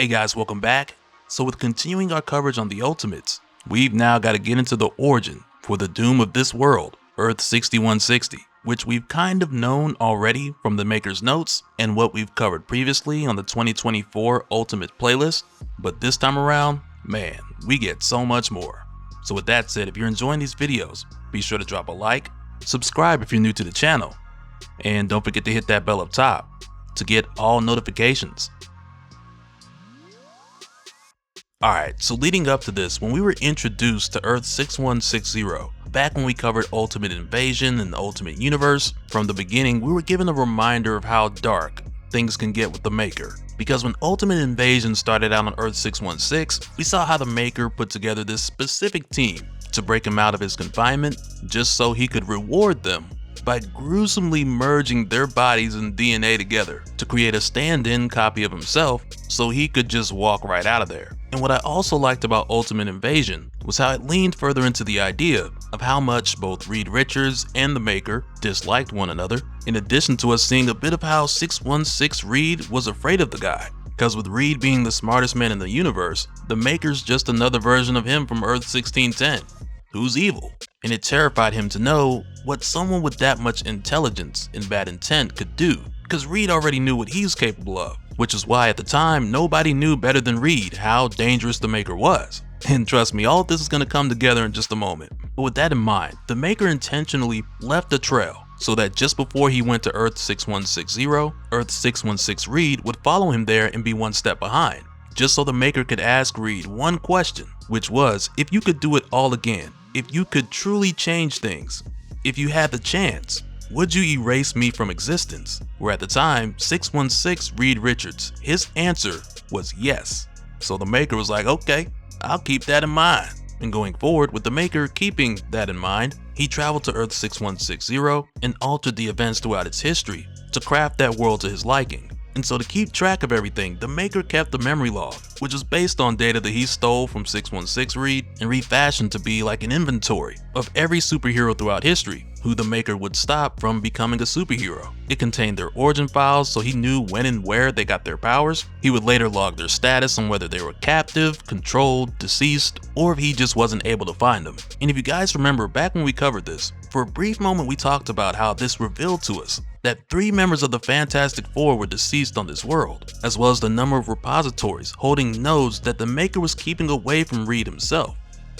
Hey guys, welcome back. So with continuing our coverage on the Ultimates, we've now got to get into the origin for the doom of this world, Earth 6160, which we've kind of known already from the maker's notes and what we've covered previously on the 2024 Ultimate playlist, but this time around, man, we get so much more. So with that said, if you're enjoying these videos, be sure to drop a like, subscribe if you're new to the channel, and don't forget to hit that bell up top to get all notifications. Alright, so leading up to this, when we were introduced to Earth 6160, back when we covered Ultimate Invasion and the Ultimate Universe, from the beginning we were given a reminder of how dark things can get with the Maker. Because when Ultimate Invasion started out on Earth 616, we saw how the Maker put together this specific team to break him out of his confinement, just so he could reward them by gruesomely merging their bodies and DNA together to create a stand-in copy of himself so he could just walk right out of there. And what I also liked about Ultimate Invasion was how it leaned further into the idea of how much both Reed Richards and the Maker disliked one another, in addition to us seeing a bit of how 616 Reed was afraid of the guy. Because with Reed being the smartest man in the universe, the Maker's just another version of him from Earth 1610, who's evil. And it terrified him to know what someone with that much intelligence and bad intent could do, because Reed already knew what he's capable of, which is why at the time nobody knew better than Reed how dangerous the Maker was. And trust me, all of this is going to come together in just a moment. But with that in mind, the Maker intentionally left a trail so that just before he went to Earth 6160, Earth 616 Reed would follow him there and be one step behind, just so the Maker could ask Reed one question, which was, if you could do it all again, if you could truly change things, if you had the chance, would you erase me from existence? Where at the time, 616 Reed Richards, his answer was yes. So the Maker was like, okay, I'll keep that in mind. And going forward, with the Maker keeping that in mind, he traveled to Earth 6160 and altered the events throughout its history to craft that world to his liking. And so to keep track of everything, the Maker kept a memory log, which was based on data that he stole from 616 Reed and refashioned to be like an inventory of every superhero throughout history who the Maker would stop from becoming a superhero. It contained their origin files, so he knew when and where they got their powers. He would later log their status on whether they were captive, controlled, deceased, or if he just wasn't able to find them. And if you guys remember, back when we covered this, for a brief moment we talked about how this revealed to us that 3 members of the Fantastic Four were deceased on this world, as well as the number of repositories holding nodes that the Maker was keeping away from Reed himself,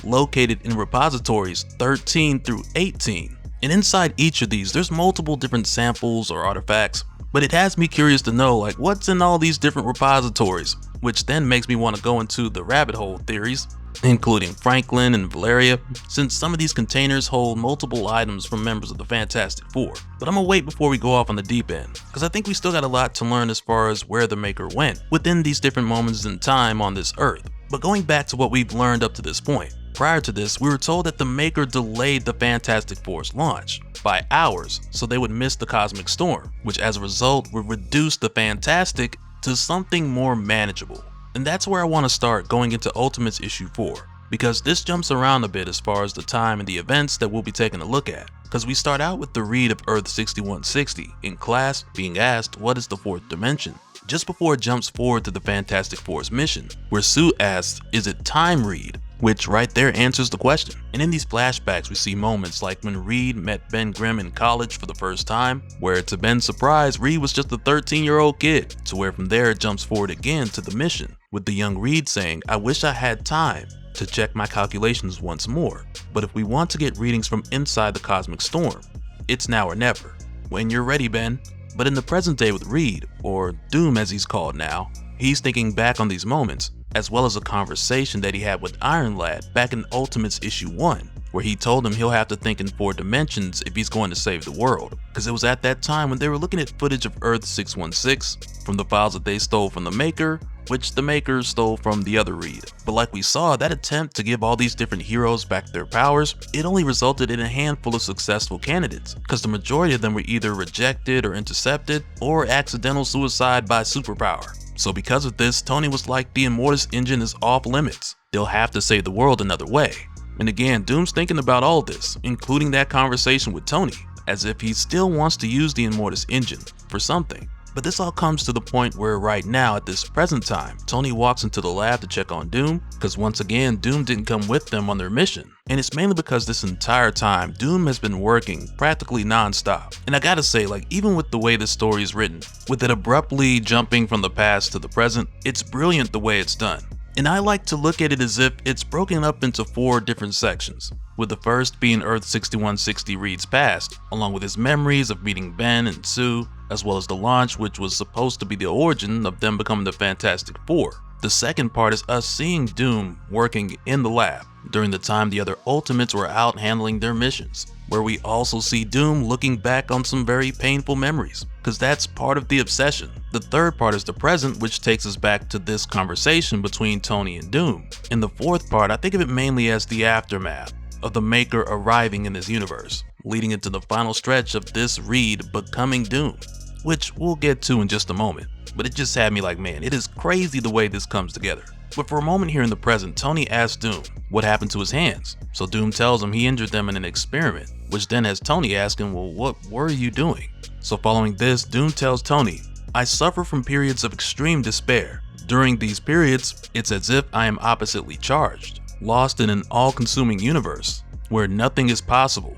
located in repositories 13 through 18. And inside each of these, there's multiple different samples or artifacts, but it has me curious to know like what's in all these different repositories, which then makes me want to go into the rabbit hole theories, including Franklin and Valeria, since some of these containers hold multiple items from members of the Fantastic Four. But I'm gonna wait before we go off on the deep end, because I think we still got a lot to learn as far as where the Maker went within these different moments in time on this Earth. But going back to what we've learned up to this point, prior to this, we were told that the Maker delayed the Fantastic Four's launch by hours so they would miss the cosmic storm, which as a result would reduce the Fantastic to something more manageable. And that's where I want to start going into Ultimates issue 4, because this jumps around a bit as far as the time and the events that we'll be taking a look at. Because we start out with the Reed of Earth 6160 in class being asked what is the 4th dimension, just before it jumps forward to the Fantastic Four's mission, where Sue asks, is it time, Reed? Which right there answers the question. And in these flashbacks we see moments like when Reed met Ben Grimm in college for the first time, where to Ben's surprise Reed was just a 13-year-old kid, to where from there it jumps forward again to the mission, with the young Reed saying, I wish I had time to check my calculations once more, but if we want to get readings from inside the cosmic storm, it's now or never. When you're ready, Ben. But in the present day with Reed, or Doom as he's called now, he's thinking back on these moments, as well as a conversation that he had with Iron Lad back in Ultimates issue 1, where he told him he'll have to think in 4 dimensions if he's going to save the world, because it was at that time when they were looking at footage of Earth 616 from the files that they stole from the Maker, which the Maker stole from the other Reed. But like we saw, that attempt to give all these different heroes back their powers, it only resulted in a handful of successful candidates, because the majority of them were either rejected or intercepted, or accidental suicide by superpower. So because of this, Tony was like, the Immortus engine is off limits. They'll have to save the world another way. And again, Doom's thinking about all this, including that conversation with Tony, as if he still wants to use the Immortus engine for something. But this all comes to the point where right now, at this present time, Tony walks into the lab to check on Doom, because once again, Doom didn't come with them on their mission. And it's mainly because this entire time, Doom has been working practically non-stop. And I gotta say, like, even with the way this story is written, with it abruptly jumping from the past to the present, it's brilliant the way it's done. And I like to look at it as if it's broken up into 4 different sections, with the first being Earth 6160 Reed's past, along with his memories of meeting Ben and Sue, as well as the launch, which was supposed to be the origin of them becoming the Fantastic Four. The second part is us seeing Doom working in the lab during the time the other Ultimates were out handling their missions, where we also see Doom looking back on some very painful memories, because that's part of the obsession. The third part is the present, which takes us back to this conversation between Tony and Doom. And the fourth part, I think of it mainly as the aftermath of the Maker arriving in this universe, leading into the final stretch of this Reed becoming Doom, which we'll get to in just a moment. But it just had me like, man, it is crazy the way this comes together. But for a moment here in the present, Tony asks Doom what happened to his hands. So Doom tells him he injured them in an experiment, which then has Tony asking, well, what were you doing? So following this, Doom tells Tony, I suffer from periods of extreme despair. During these periods, it's as if I am oppositely charged, lost in an all-consuming universe where nothing is possible.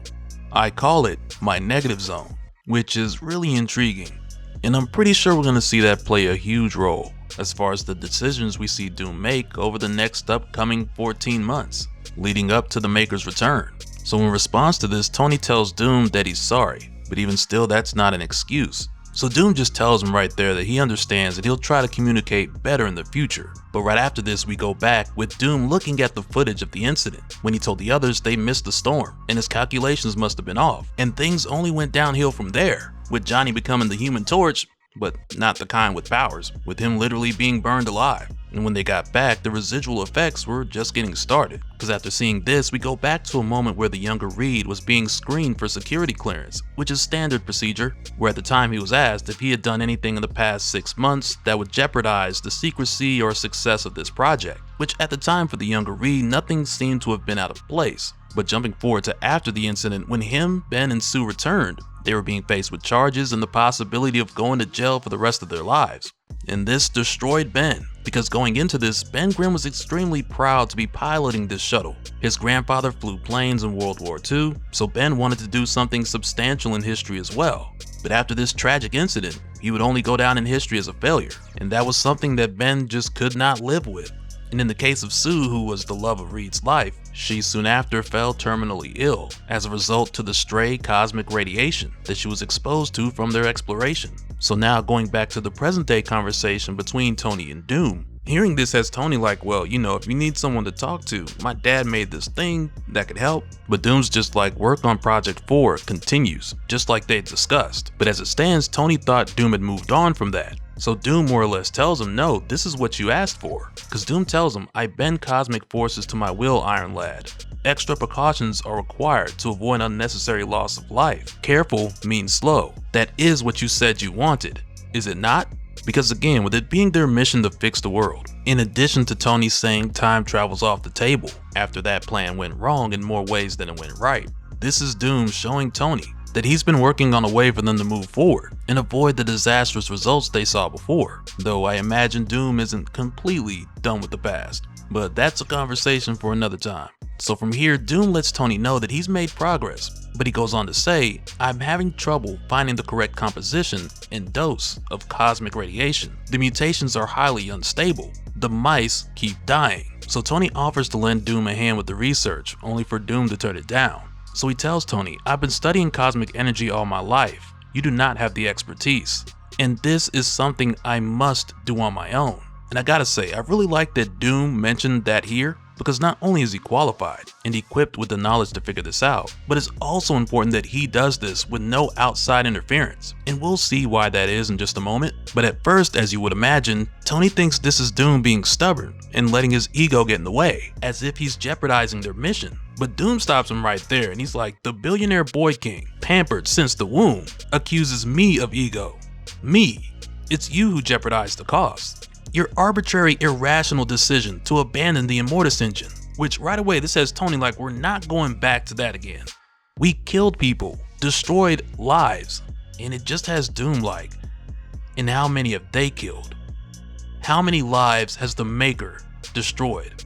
I call it my negative zone, which is really intriguing. And I'm pretty sure we're going to see that play a huge role as far as the decisions we see Doom make over the next upcoming 14 months, leading up to the Maker's return. So in response to this, Tony tells Doom that he's sorry, but even still, that's not an excuse. So Doom just tells him right there that he understands that he'll try to communicate better in the future. But right after this, we go back with Doom looking at the footage of the incident when he told the others they missed the storm and his calculations must have been off, and things only went downhill from there, with Johnny becoming the Human Torch, but not the kind with powers, with him literally being burned alive. And when they got back, the residual effects were just getting started. Because after seeing this, we go back to a moment where the younger Reed was being screened for security clearance, which is standard procedure, where at the time he was asked if he had done anything in the past 6 months that would jeopardize the secrecy or success of this project, which at the time for the younger Reed, nothing seemed to have been out of place. But jumping forward to after the incident, when him, Ben, and Sue returned, they were being faced with charges and the possibility of going to jail for the rest of their lives. And this destroyed Ben, because going into this, Ben Grimm was extremely proud to be piloting this shuttle. His grandfather flew planes in World War II, so Ben wanted to do something substantial in history as well. But after this tragic incident, he would only go down in history as a failure, and that was something that Ben just could not live with. And in the case of Sue, who was the love of Reed's life, she soon after fell terminally ill as a result to the stray cosmic radiation that she was exposed to from their exploration. So now going back to the present day conversation between Tony and Doom, hearing this has Tony like, well, you know, if you need someone to talk to, my dad made this thing that could help. But Doom's just like, work on Project 4 continues, just like they discussed. But as it stands, Tony thought Doom had moved on from that. So Doom more or less tells him, no, this is what you asked for. Because Doom tells him, I bend cosmic forces to my will, Iron Lad. Extra precautions are required to avoid unnecessary loss of life. Careful means slow. That is what you said you wanted, is it not? Because again, with it being their mission to fix the world, in addition to Tony saying time travel's off the table after that plan went wrong in more ways than it went right, this is Doom showing Tony that he's been working on a way for them to move forward and avoid the disastrous results they saw before, though I imagine Doom isn't completely done with the past. But that's a conversation for another time. So from here, Doom lets Tony know that he's made progress, but he goes on to say, I'm having trouble finding the correct composition and dose of cosmic radiation. The mutations are highly unstable. The mice keep dying. So Tony offers to lend Doom a hand with the research, only for Doom to turn it down. So he tells Tony, I've been studying cosmic energy all my life. You do not have the expertise. And this is something I must do on my own. And I gotta say, I really like that Doom mentioned that here, because not only is he qualified and equipped with the knowledge to figure this out, but it's also important that he does this with no outside interference. And we'll see why that is in just a moment. But at first, as you would imagine, Tony thinks this is Doom being stubborn and letting his ego get in the way, as if he's jeopardizing their mission. But Doom stops him right there and he's like, the billionaire boy king, pampered since the womb, accuses me of ego. Me. It's you who jeopardized the cause. Your arbitrary, irrational decision to abandon the Immortus engine, which right away this has Tony like, we're not going back to that again. We killed people, destroyed lives, and it just has Doom like, And how many have they killed? How many lives has the Maker destroyed?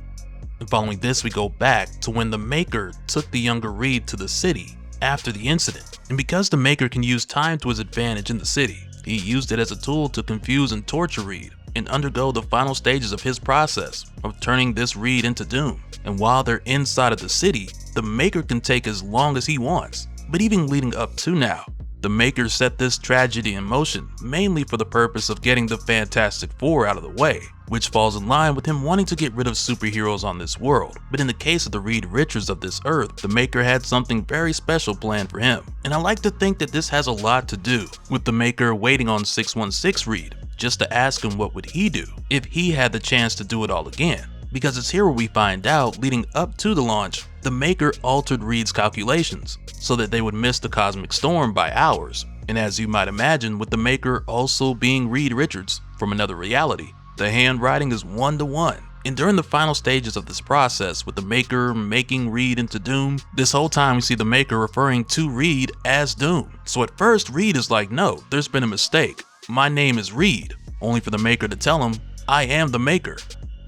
And following this, we go back to when the Maker took the younger Reed to the city after the incident. And because the Maker can use time to his advantage in the city, he used it as a tool to confuse and torture Reed and undergo the final stages of his process of turning this Reed into Doom. And while they're inside of the city, the Maker can take as long as he wants. But even leading up to now, the Maker set this tragedy in motion mainly for the purpose of getting the Fantastic Four out of the way, which falls in line with him wanting to get rid of superheroes on this world. But in the case of the Reed Richards of this Earth, the Maker had something very special planned for him. And I like to think that this has a lot to do with the Maker waiting on 616 Reed, just to ask him what would he do if he had the chance to do it all again. Because it's here where we find out, leading up to the launch, the Maker altered Reed's calculations so that they would miss the cosmic storm by hours. And as you might imagine, with the Maker also being Reed Richards from another reality, the handwriting is 1-to-1. And during the final stages of this process, with the Maker making Reed into Doom, this whole time we see the Maker referring to Reed as Doom. So at first, Reed is like, no, there's been a mistake. My name is Reed. Only for the Maker to tell him, I am the Maker.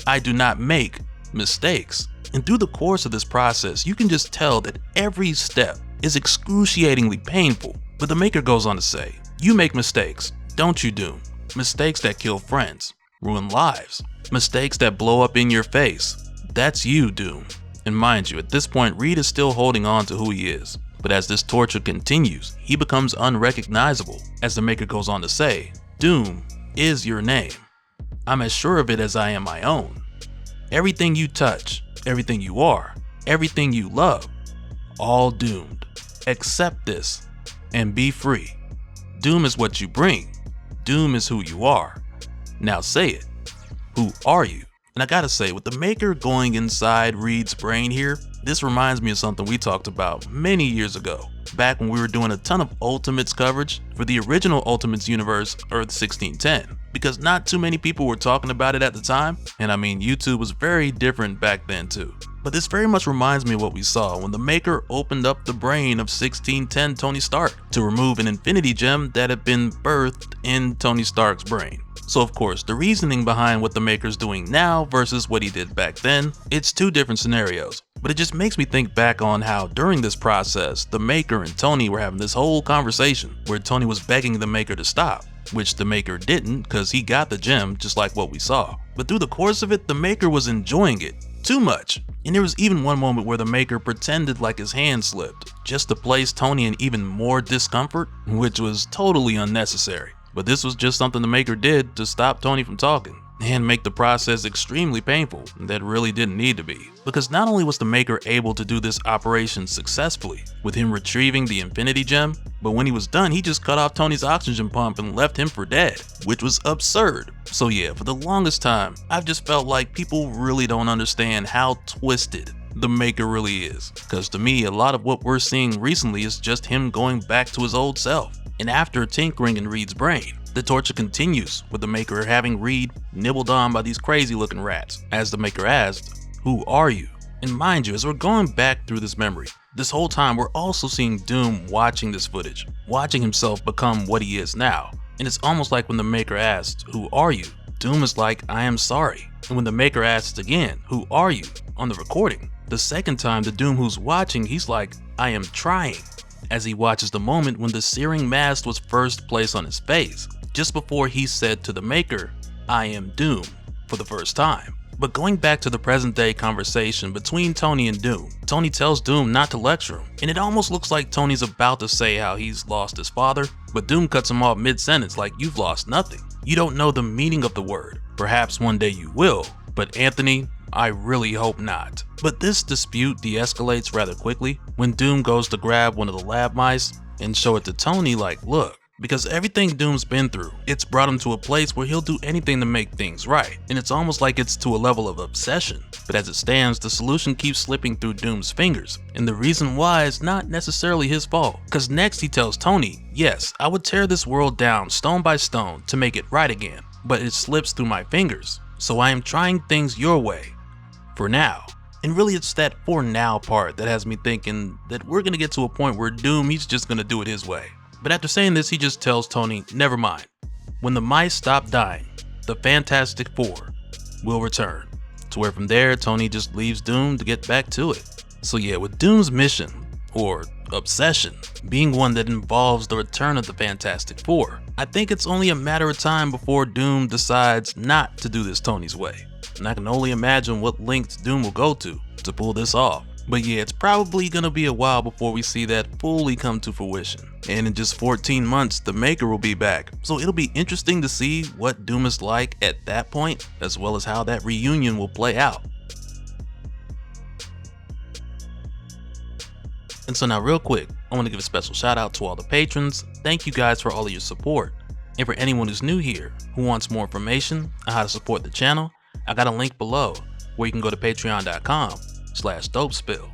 I do not make mistakes. And through the course of this process, you can just tell that every step is excruciatingly painful. But the Maker goes on to say, you make mistakes, don't you, Doom? Mistakes that kill friends, ruin lives, mistakes that blow up in your face. That's you, Doom. And mind you, at this point, Reed is still holding on to who he is. But as this torture continues, he becomes unrecognizable. As the Maker goes on to say, Doom is your name. I'm as sure of it as I am my own. Everything you touch, everything you are, everything you love, all doomed. Accept this and be free. Doom is what you bring. Doom is who you are. Now say it. Who are you? And I gotta say, with the Maker going inside Reed's brain here, this reminds me of something we talked about many years ago, back when we were doing a ton of Ultimates coverage for the original Ultimates universe, Earth 1610. Because not too many people were talking about it at the time, and I mean, YouTube was very different back then too. But this very much reminds me of what we saw when the Maker opened up the brain of 1610 Tony Stark to remove an Infinity Gem that had been birthed in Tony Stark's brain. So of course, the reasoning behind what the Maker's doing now versus what he did back then, it's two different scenarios. But it just makes me think back on how during this process, the Maker and Tony were having this whole conversation where Tony was begging the Maker to stop, which the Maker didn't because he got the gem just like what we saw. But through the course of it, the Maker was enjoying it too much. And there was even one moment where the Maker pretended like his hand slipped just to place Tony in even more discomfort, which was totally unnecessary. But this was just something the Maker did to stop Tony from talking and make the process extremely painful that really didn't need to be. Because not only was the Maker able to do this operation successfully with him retrieving the Infinity Gem, but when he was done, he just cut off Tony's oxygen pump and left him for dead, which was absurd. So yeah, for the longest time, I've just felt like people really don't understand how twisted the Maker really is. Because to me, a lot of what we're seeing recently is just him going back to his old self. And after tinkering in Reed's brain, the torture continues with the Maker having Reed nibbled on by these crazy looking rats. As the Maker asked, who are you? And mind you, as we're going back through this memory, this whole time we're also seeing Doom watching this footage, watching himself become what he is now. And it's almost like when the Maker asked, who are you? Doom is like, I am sorry. And when the Maker asks again, who are you? On the recording, the second time the Doom who's watching, he's like, I am trying. As he watches the moment when the searing mask was first placed on his face, just before he said to the Maker, I am Doom, for the first time. But going back to the present day conversation between Tony and Doom, Tony tells Doom not to lecture him, and it almost looks like Tony's about to say how he's lost his father, but Doom cuts him off mid-sentence like, you've lost nothing. You don't know the meaning of the word. Perhaps one day you will, but Anthony, I really hope not. But this dispute de-escalates rather quickly when Doom goes to grab one of the lab mice and show it to Tony like, look, because everything Doom's been through, it's brought him to a place where he'll do anything to make things right. And it's almost like it's to a level of obsession. But as it stands, the solution keeps slipping through Doom's fingers. And the reason why is not necessarily his fault. Because next he tells Tony, yes, I would tear this world down stone by stone to make it right again. But it slips through my fingers. So I am trying things your way. For now. And really it's that for now part that has me thinking that we're gonna get to a point where Doom, he's just gonna do it his way. But after saying this, he just tells Tony, never mind. When the mice stop dying, the Fantastic Four will return, to where from there Tony just leaves Doom to get back to it. So yeah, with Doom's mission, or obsession, being one that involves the return of the Fantastic Four, I think it's only a matter of time before Doom decides not to do this Tony's way. And I can only imagine what lengths Doom will go to pull this off. But yeah, it's probably gonna be a while before we see that fully come to fruition. And in just 14 months, the Maker will be back. So it'll be interesting to see what Doom is like at that point, as well as how that reunion will play out. And so now real quick, I want to give a special shout out to all the patrons. Thank you guys for all of your support. And for anyone who's new here, who wants more information on how to support the channel, I got a link below where you can go to patreon.com/dopespill.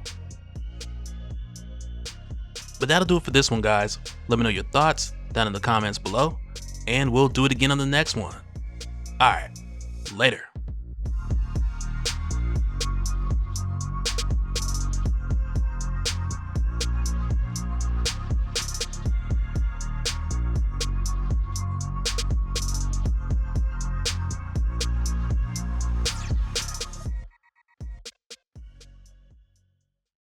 But that'll do it for this one, guys. Let me know your thoughts down in the comments below, and we'll do it again on the next one. Alright, later.